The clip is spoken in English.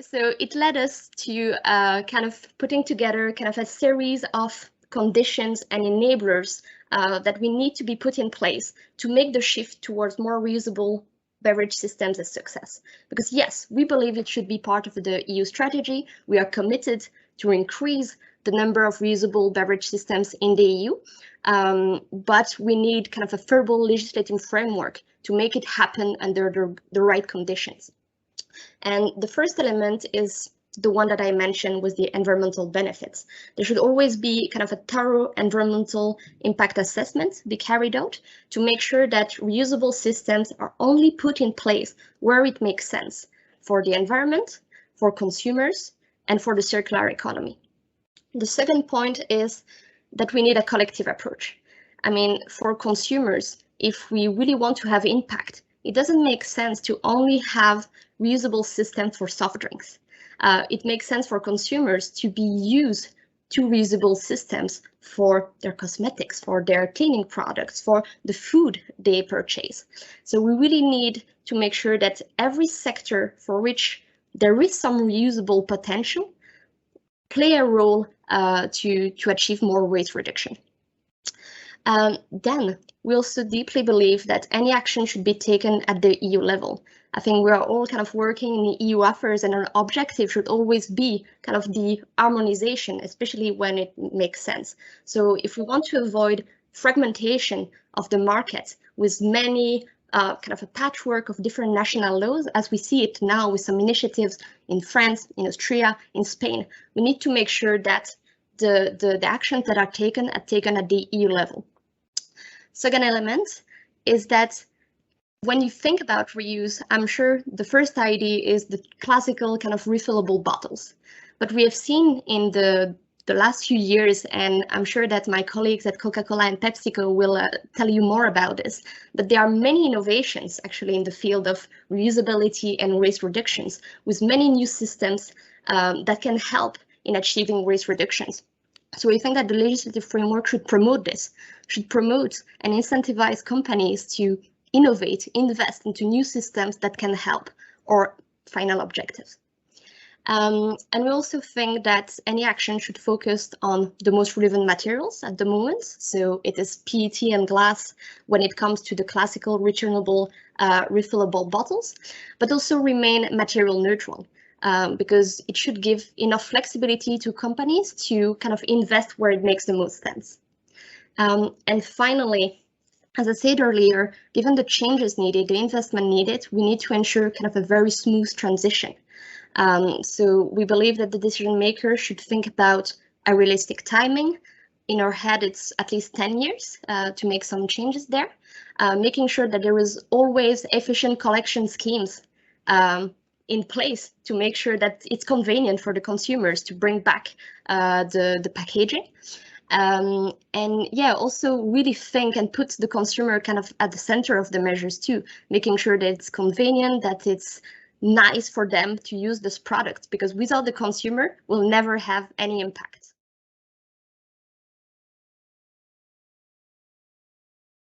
So it led us to kind of putting together kind of a series of conditions and enablers that we need to be put in place to make the shift towards more reusable beverage systems a success. Because yes, we believe it should be part of the EU strategy. We are committed to increase the number of reusable beverage systems in the EU, but we need kind of a further legislative framework to make it happen under the right conditions. And the first element is the one that I mentioned was the environmental benefits. There should always be kind of a thorough environmental impact assessment be carried out to make sure that reusable systems are only put in place where it makes sense for the environment, for consumers, and for the circular economy. The second point is that we need a collective approach. I mean, for consumers, if we really want to have impact, it doesn't make sense to only have reusable systems for soft drinks. It makes sense for consumers to be used to reusable systems for their cosmetics, for their cleaning products, for the food they purchase. So we really need to make sure that every sector for which there is some reusable potential play a role to achieve more waste reduction. Then we also deeply believe that any action should be taken at the EU level. I think we are all kind of working in the EU affairs, and our objective should always be kind of the harmonization, especially when it makes sense. So if we want to avoid fragmentation of the market with many kind of a patchwork of different national laws, as we see it now with some initiatives in France, in Austria, in Spain, we need to make sure that the actions that are taken at the EU level. Second element is that when you think about reuse, I'm sure the first idea is the classical kind of refillable bottles. But we have seen in the last few years, and I'm sure that my colleagues at Coca-Cola and PepsiCo will tell you more about this, but there are many innovations actually in the field of reusability and waste reductions with many new systems that can help in achieving waste reductions. So we think that the legislative framework should promote this, should promote and incentivize companies to innovate, invest into new systems that can help our final objectives. And we also think that any action should focus on the most relevant materials at the moment. So it is PET and glass when it comes to the classical returnable, refillable bottles, but also remain material neutral. Because it should give enough flexibility to companies to kind of invest where it makes the most sense. And finally, as I said earlier, given the changes needed, the investment needed, we need to ensure kind of a very smooth transition. So we believe that the decision maker should think about a realistic timing. In our head, it's at least 10 years to make some changes there, making sure that there is always efficient collection schemes in place to make sure that it's convenient for the consumers to bring back the packaging. And yeah, also really think and put the consumer kind of at the center of the measures too, making sure that it's convenient, that it's nice for them to use this product, because without the consumer, we'll never have any impact.